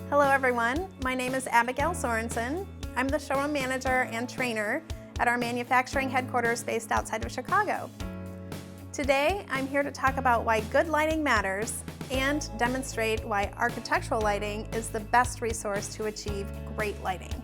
Hello everyone, my name is Abigail Sorensen. I'm the showroom manager and trainer at our manufacturing headquarters based outside of Chicago. Today, I'm here to talk about why good lighting matters and demonstrate why architectural lighting is the best resource to achieve great lighting.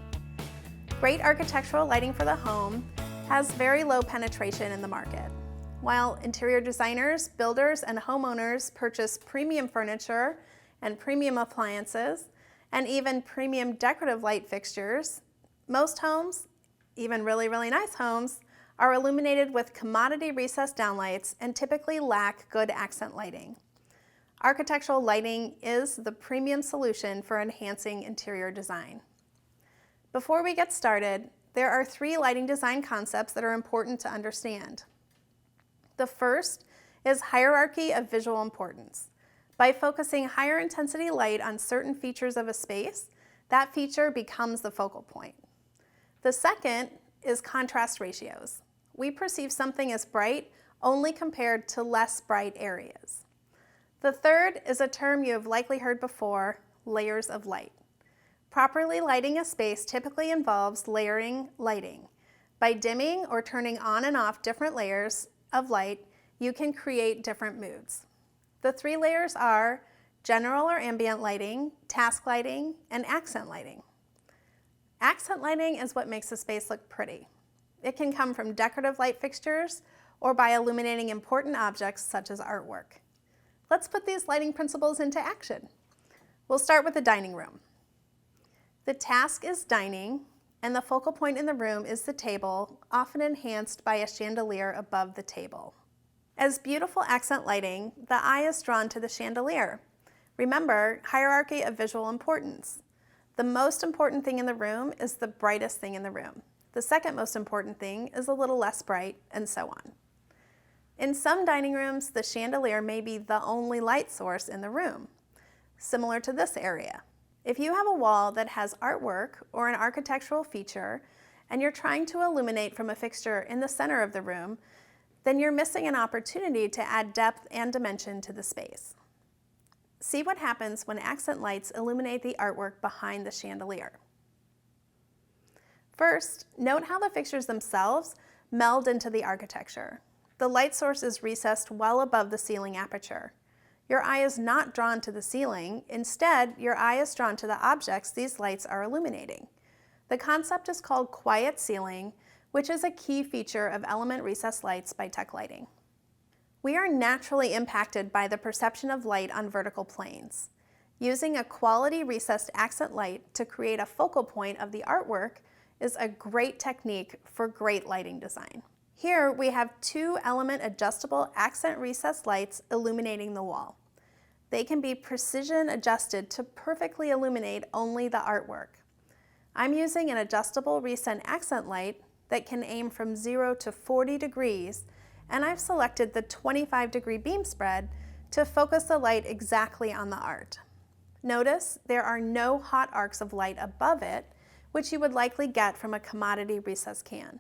Great architectural lighting for the home has very low penetration in the market. While interior designers, builders, and homeowners purchase premium furniture and premium appliances, and even premium decorative light fixtures, most homes, even really nice homes, are illuminated with commodity recessed downlights and typically lack good accent lighting. Architectural lighting is the premium solution for enhancing interior design. Before we get started, there are 3 lighting design concepts that are important to understand. The first is hierarchy of visual importance. By focusing higher intensity light on certain features of a space, that feature becomes the focal point. The second is contrast ratios. We perceive something as bright only compared to less bright areas. The third is a term you have likely heard before, layers of light. Properly lighting a space typically involves layering lighting. By dimming or turning on and off different layers of light, you can create different moods. The 3 layers are general or ambient lighting, task lighting, and accent lighting. Accent lighting is what makes a space look pretty. It can come from decorative light fixtures or by illuminating important objects such as artwork. Let's put these lighting principles into action. We'll start with the dining room. The task is dining, and the focal point in the room is the table, often enhanced by a chandelier above the table. As beautiful accent lighting, the eye is drawn to the chandelier. Remember, hierarchy of visual importance. The most important thing in the room is the brightest thing in the room. The second most important thing is a little less bright, and so on. In some dining rooms, the chandelier may be the only light source in the room, similar to this area. If you have a wall that has artwork or an architectural feature, and you're trying to illuminate from a fixture in the center of the room, then you're missing an opportunity to add depth and dimension to the space. See what happens when accent lights illuminate the artwork behind the chandelier. First, note how the fixtures themselves meld into the architecture. The light source is recessed well above the ceiling aperture. Your eye is not drawn to the ceiling. Instead, your eye is drawn to the objects these lights are illuminating. The concept is called quiet ceiling, which is a key feature of element recessed lights by Tech Lighting. We are naturally impacted by the perception of light on vertical planes. Using a quality recessed accent light to create a focal point of the artwork is a great technique for great lighting design. Here we have 2 element adjustable accent recessed lights illuminating the wall. They can be precision adjusted to perfectly illuminate only the artwork. I'm using an adjustable recent accent light that can aim from 0 to 40 degrees, and I've selected the 25-degree beam spread to focus the light exactly on the art. Notice there are no hot arcs of light above it, which you would likely get from a commodity recessed can.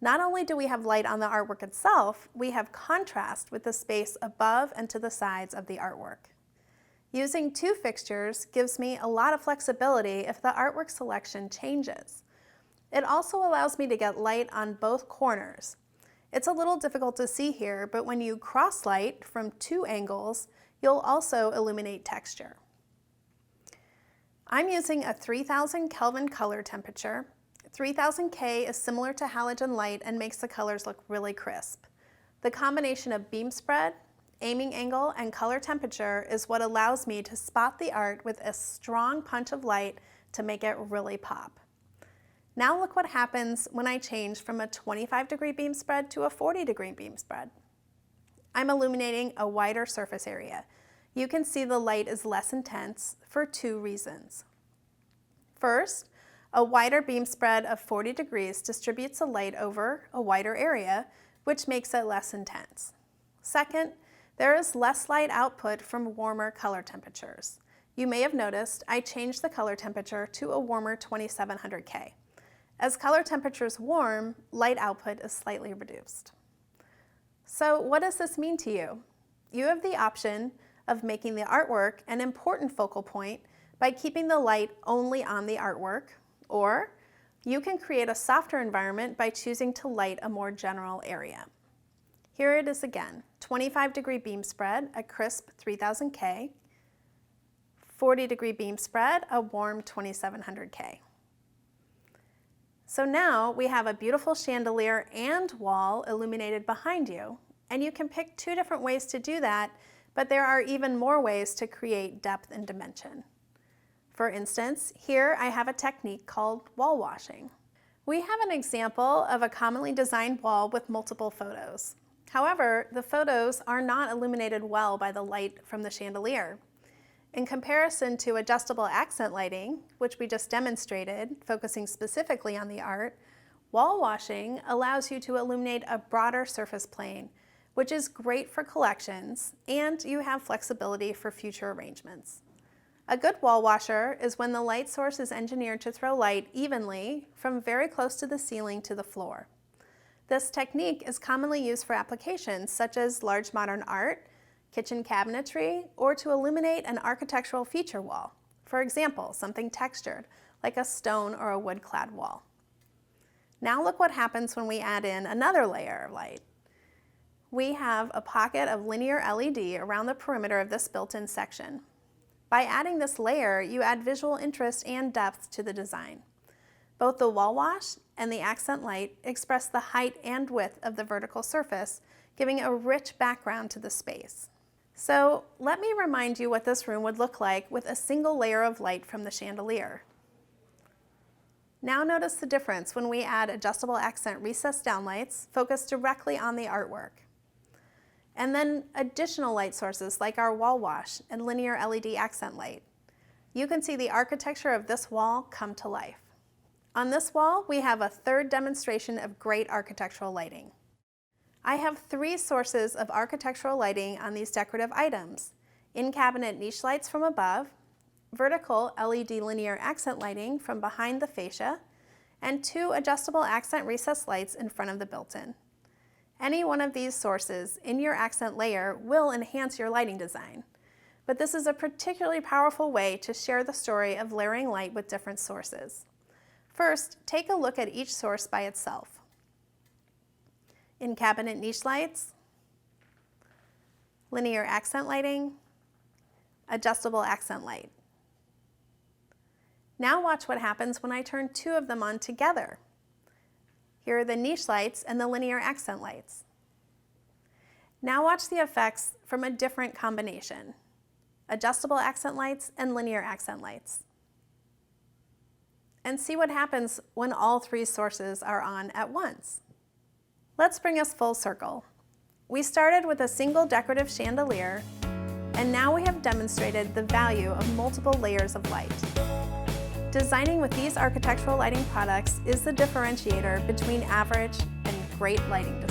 Not only do we have light on the artwork itself, we have contrast with the space above and to the sides of the artwork. Using 2 fixtures gives me a lot of flexibility if the artwork selection changes. It also allows me to get light on both corners. It's a little difficult to see here, but when you cross light from 2 angles, you'll also illuminate texture. I'm using a 3000 Kelvin color temperature. 3000 K is similar to halogen light and makes the colors look really crisp. The combination of beam spread, aiming angle, and color temperature is what allows me to spot the art with a strong punch of light to make it really pop. Now look what happens when I change from a 25-degree beam spread to a 40-degree beam spread. I'm illuminating a wider surface area. You can see the light is less intense for 2 reasons. First, a wider beam spread of 40 degrees distributes the light over a wider area, which makes it less intense. Second, there is less light output from warmer color temperatures. You may have noticed I changed the color temperature to a warmer 2700 K. As color temperatures warm, light output is slightly reduced. So what does this mean to you? You have the option of making the artwork an important focal point by keeping the light only on the artwork, or you can create a softer environment by choosing to light a more general area. Here it is again, 25-degree beam spread, a crisp 3000K, 40-degree beam spread, a warm 2700K. So now we have a beautiful chandelier and wall illuminated behind you, and you can pick two different ways to do that, but there are even more ways to create depth and dimension. For instance, here I have a technique called wall washing. We have an example of a commonly designed wall with multiple photos. However, the photos are not illuminated well by the light from the chandelier. In comparison to adjustable accent lighting, which we just demonstrated, focusing specifically on the art, wall washing allows you to illuminate a broader surface plane, which is great for collections, and you have flexibility for future arrangements. A good wall washer is when the light source is engineered to throw light evenly from very close to the ceiling to the floor. This technique is commonly used for applications such as large modern art, kitchen cabinetry, or to illuminate an architectural feature wall. For example, something textured, like a stone or a wood-clad wall. Now look what happens when we add in another layer of light. We have a pocket of linear LED around the perimeter of this built-in section. By adding this layer, you add visual interest and depth to the design. Both the wall wash and the accent light express the height and width of the vertical surface, giving a rich background to the space. So let me remind you what this room would look like with a single layer of light from the chandelier. Now notice the difference when we add adjustable accent recessed downlights focused directly on the artwork. And then additional light sources like our wall wash and linear LED accent light. You can see the architecture of this wall come to life. On this wall, we have a third demonstration of great architectural lighting. I have three sources of architectural lighting on these decorative items: in-cabinet niche lights from above, vertical LED linear accent lighting from behind the fascia, and two adjustable accent recessed lights in front of the built-in. Any one of these sources in your accent layer will enhance your lighting design, but this is a particularly powerful way to share the story of layering light with different sources. First, take a look at each source by itself. In-cabinet niche lights, linear accent lighting, adjustable accent light. Now watch what happens when I turn two of them on together. Here are the niche lights and the linear accent lights. Now watch the effects from a different combination: adjustable accent lights and linear accent lights. And see what happens when all three sources are on at once. Let's bring us full circle. We started with a single decorative chandelier, and now we have demonstrated the value of multiple layers of light. Designing with these architectural lighting products is the differentiator between average and great lighting design.